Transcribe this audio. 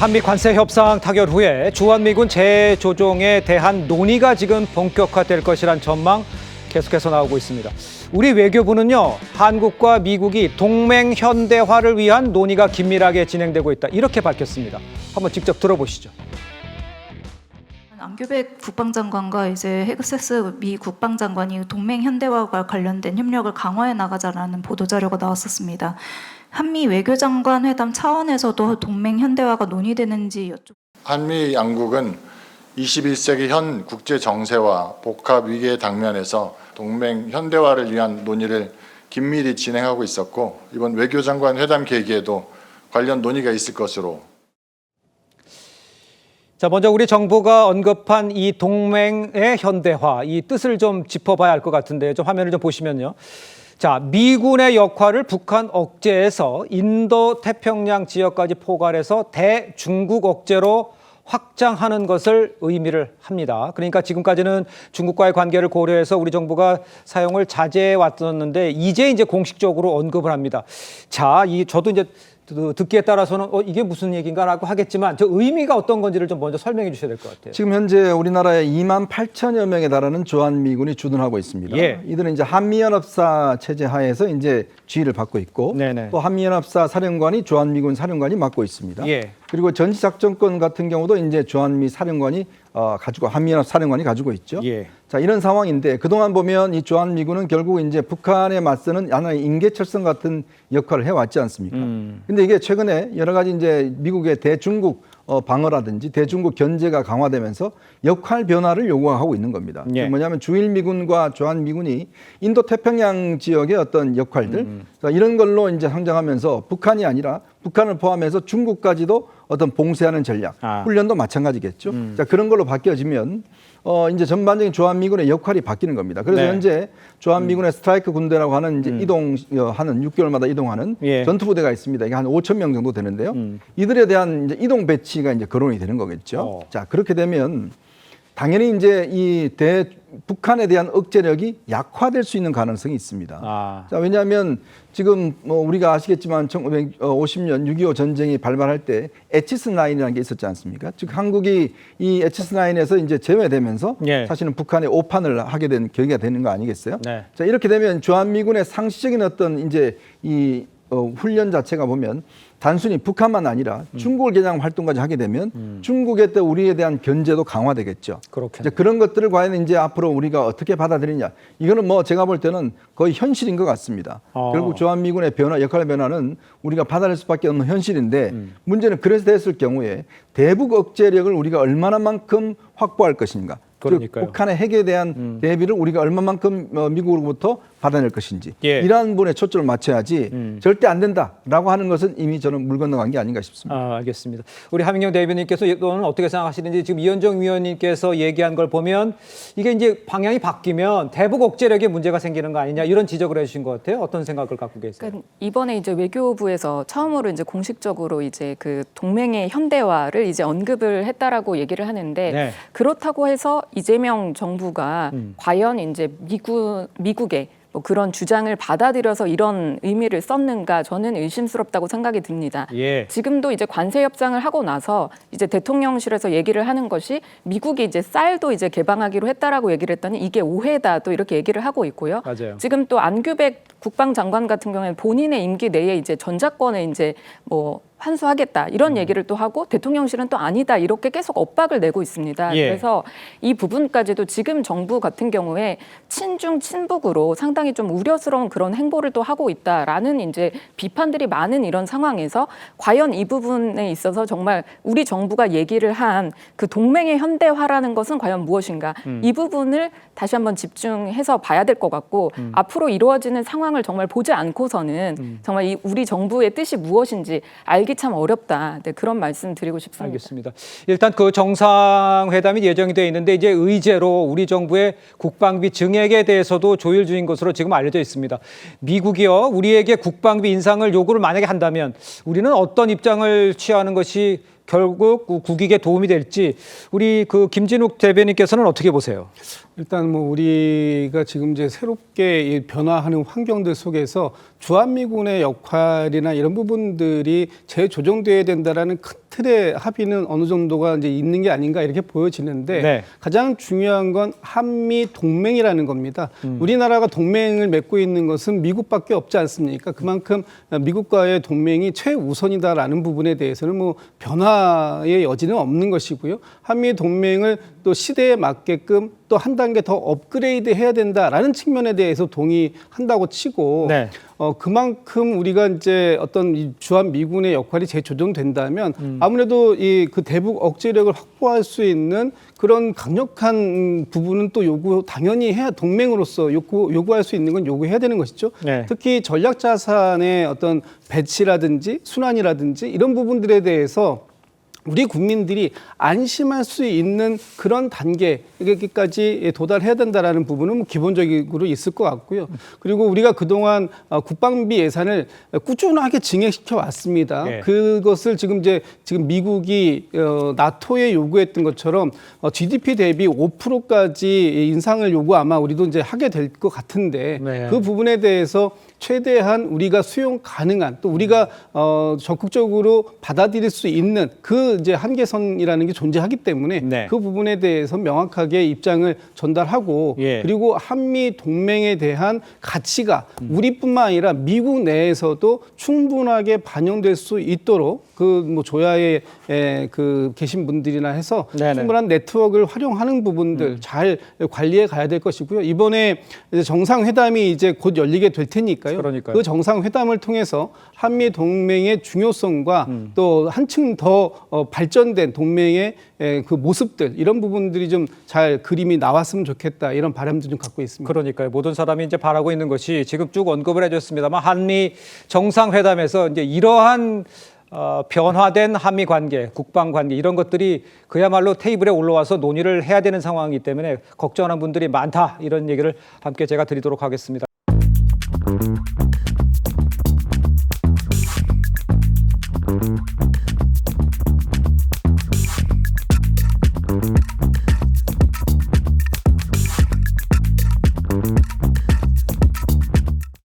한미 관세 협상 타결 후에 주한미군 재조종에 대한 논의가 지금 본격화될 것이란 전망 계속해서 나오고 있습니다. 우리 외교부는요, 한국과 미국이 동맹 현대화를 위한 논의가 긴밀하게 진행되고 있다, 이렇게 밝혔습니다. 한번 직접 들어보시죠. 안규백 국방장관과 이제 헤그세스 미 국방장관이 동맹 현대화와 관련된 협력을 강화해 나가자라는 보도 자료가 나왔었습니다. 한미 외교장관 회담 차원에서도 동맹 현대화가 논의되는지 여쭙. 한미 양국은 21세기 현 국제 정세와 복합 위기에 당면해서 동맹 현대화를 위한 논의를 긴밀히 진행하고 있었고, 이번 외교장관 회담 계기에도 관련 논의가 있을 것으로. 자, 먼저 우리 정부가 언급한 이 동맹의 현대화, 이 뜻을 좀 짚어봐야 할 것 같은데, 좀 화면을 좀 보시면요. 자, 미군의 역할을 북한 억제에서 인도 태평양 지역까지 포괄해서 대중국 억제로 확장하는 것을 의미를 합니다. 그러니까 지금까지는 중국과의 관계를 고려해서 우리 정부가 사용을 자제해 왔었는데 이제 공식적으로 언급을 합니다. 자, 저도 이제 듣기에 따라서는 이게 무슨 얘기인가라고 하겠지만 저 의미가 어떤 건지를 좀 먼저 설명해 주셔야 될 것 같아요. 지금 현재 우리나라에 2만 8천여 명에 달하는 주한미군이 주둔하고 있습니다. 예. 이들은 이제 한미연합사 체제 하에서 이제 지휘를 받고 있고, 네네. 또 한미연합사 사령관이 주한미군 사령관이 맡고 있습니다. 예. 그리고 전시작전권 같은 경우도 이제 주한미 사령관이 한미연합 사령관이 가지고 있죠. 예. 자, 이런 상황인데 그동안 보면 이 주한미군은 결국 이제 북한에 맞서는 하나의 인계철선 같은 역할을 해왔지 않습니까? 근데 이게 최근에 여러 가지 이제 미국의 대중국 방어라든지 대중국 견제가 강화되면서 역할 변화를 요구하고 있는 겁니다. 예. 뭐냐면 주일미군과 주한미군이 인도 태평양 지역의 어떤 역할들, 자, 이런 걸로 이제 성장하면서 북한이 아니라 북한을 포함해서 중국까지도 어떤 봉쇄하는 전략, 훈련도 마찬가지겠죠. 자, 그런 걸로 바뀌어지면 이제 전반적인 주한미군의 역할이 바뀌는 겁니다. 그래서 네. 현재 주한미군의 스트라이크 군대라고 하는 이제 이동하는 6개월마다 이동하는 예. 전투부대가 있습니다. 이게 한 5천 명 정도 되는데요. 이들에 대한 이제 이동 배치가 이제 거론이 되는 거겠죠. 자, 그렇게 되면 당연히 이제 북한에 대한 억제력이 약화될 수 있는 가능성이 있습니다. 자, 왜냐하면 지금 우리가 아시겠지만 1950년 6.25 전쟁이 발발할 때 에치스9이라는 게 있었지 않습니까? 즉 한국이 이 에치스9에서 이제 제외되면서 예. 사실은 북한의 오판을 하게 된 계기가 되는 거 아니겠어요? 네. 자, 이렇게 되면 주한미군의 상시적인 어떤 이제 이 훈련 자체가 보면 단순히 북한만 아니라 중국을 겨냥한 활동까지 하게 되면 중국에 또 우리에 대한 견제도 강화되겠죠. 그렇겠네요. 그런 것들을 과연 이제 앞으로 우리가 어떻게 받아들이냐. 이거는 제가 볼 때는 거의 현실인 것 같습니다. 결국 주한미군의 역할 변화는 우리가 받아들일 수밖에 없는 현실인데 문제는 그래서 됐을 경우에 대북 억제력을 우리가 얼마나만큼 확보할 것인가. 그러니까요. 즉 북한의 핵에 대한 대비를 우리가 얼마만큼 미국으로부터 받아낼 것인지, 예. 이러한 부분에 초점을 맞춰야지 절대 안 된다라고 하는 것은 이미 저는 물 건너간 게 아닌가 싶습니다. 알겠습니다. 우리 하민경 대변인께서 이거는 어떻게 생각하시는지, 지금 이현정 위원님께서 얘기한 걸 보면 이게 이제 방향이 바뀌면 대북 억제력에 문제가 생기는 거 아니냐, 이런 지적을 해주신 것 같아요. 어떤 생각을 갖고 계세요? 그러니까 이번에 이제 외교부에서 처음으로 이제 공식적으로 이제 그 동맹의 현대화를 이제 언급을 했다라고 얘기를 하는데, 네. 그렇다고 해서 이재명 정부가 과연 이제 미국의 뭐 그런 주장을 받아들여서 이런 의미를 썼는가, 저는 의심스럽다고 생각이 듭니다. 예. 지금도 이제 관세 협상을 하고 나서 이제 대통령실에서 얘기를 하는 것이 미국이 이제 쌀도 이제 개방하기로 했다라고 얘기를 했더니 이게 오해다, 또 이렇게 얘기를 하고 있고요. 맞아요. 지금 또 안규백 국방장관 같은 경우에는 본인의 임기 내에 이제 전작권에 이제 환수하겠다, 이런 얘기를 또 하고, 대통령실은 또 아니다, 이렇게 계속 엇박을 내고 있습니다. 예. 그래서 이 부분까지도 지금 정부 같은 경우에 친중 친북으로 상당히 좀 우려스러운 그런 행보를 또 하고 있다라는 이제 비판들이 많은 이런 상황에서 과연 이 부분에 있어서 정말 우리 정부가 얘기를 한 그 동맹의 현대화라는 것은 과연 무엇인가, 이 부분을 다시 한번 집중해서 봐야 될 것 같고, 앞으로 이루어지는 상황을 정말 보지 않고서는 정말 이 우리 정부의 뜻이 무엇인지 알기 참 어렵다. 네, 그런 말씀 드리고 싶습니다. 알겠습니다. 일단 그 정상회담이 예정이 되어 있는데 이제 의제로 우리 정부의 국방비 증액에 대해서도 조율 중인 것으로 지금 알려져 있습니다. 미국이요, 우리에게 국방비 인상을 요구를 만약에 한다면 우리는 어떤 입장을 취하는 것이 결국 국익에 도움이 될지, 우리 김진욱 대변인께서는 어떻게 보세요? 일단 우리가 지금 이제 새롭게 변화하는 환경들 속에서 주한미군의 역할이나 이런 부분들이 재조정돼야 된다라는 큰 틀의 합의는 어느 정도가 이제 있는 게 아닌가 이렇게 보여지는데 네. 가장 중요한 건 한미 동맹이라는 겁니다. 우리나라가 동맹을 맺고 있는 것은 미국밖에 없지 않습니까? 그만큼 미국과의 동맹이 최우선이다라는 부분에 대해서는 뭐 변화의 여지는 없는 것이고요. 한미 동맹을 또 시대에 맞게끔 또 한 단계 더 업그레이드 해야 된다라는 측면에 대해서 동의한다고 치고 네. 그만큼 우리가 이제 어떤 이 주한 미군의 역할이 재조정된다면 아무래도 이 그 대북 억제력을 확보할 수 있는 그런 강력한 부분은 또 당연히 해야 동맹으로서 요구할 수 있는 건 요구해야 되는 것이죠. 네. 특히 전략 자산의 어떤 배치라든지 순환이라든지 이런 부분들에 대해서 우리 국민들이 안심할 수 있는 그런 단계까지 도달해야 된다라는 부분은 뭐 기본적으로 있을 것 같고요. 그리고 우리가 그동안 국방비 예산을 꾸준하게 증액시켜 왔습니다. 네. 그것을 지금 미국이 나토에 요구했던 것처럼 GDP 대비 5%까지 인상을 요구 아마 우리도 이제 하게 될 것 같은데 네. 그 부분에 대해서 최대한 우리가 수용 가능한 또 우리가 적극적으로 받아들일 수 있는 그 이제 한계선이라는 게 존재하기 때문에 네. 그 부분에 대해서 명확하게 입장을 전달하고 예. 그리고 한미 동맹에 대한 가치가 우리뿐만 아니라 미국 내에서도 충분하게 반영될 수 있도록 그 뭐 조야에 계신 분들이나 해서 네네. 충분한 네트워크를 활용하는 부분들 잘 관리해 가야 될 것이고요. 이번에 이제 정상회담이 이제 곧 열리게 될 테니까요. 그러니까요. 그 정상회담을 통해서 한미 동맹의 중요성과 또 한층 더 발전된 동맹의 그 모습들 이런 부분들이 좀 잘 그림이 나왔으면 좋겠다 이런 바람도 좀 갖고 있습니다. 그러니까요. 모든 사람이 이제 바라고 있는 것이 지금 쭉 언급을 해줬습니다만 한미 정상회담에서 이제 이러한 변화된 한미 관계, 국방 관계 이런 것들이 그야말로 테이블에 올라와서 논의를 해야 되는 상황이기 때문에 걱정하는 분들이 많다 이런 얘기를 함께 제가 드리도록 하겠습니다.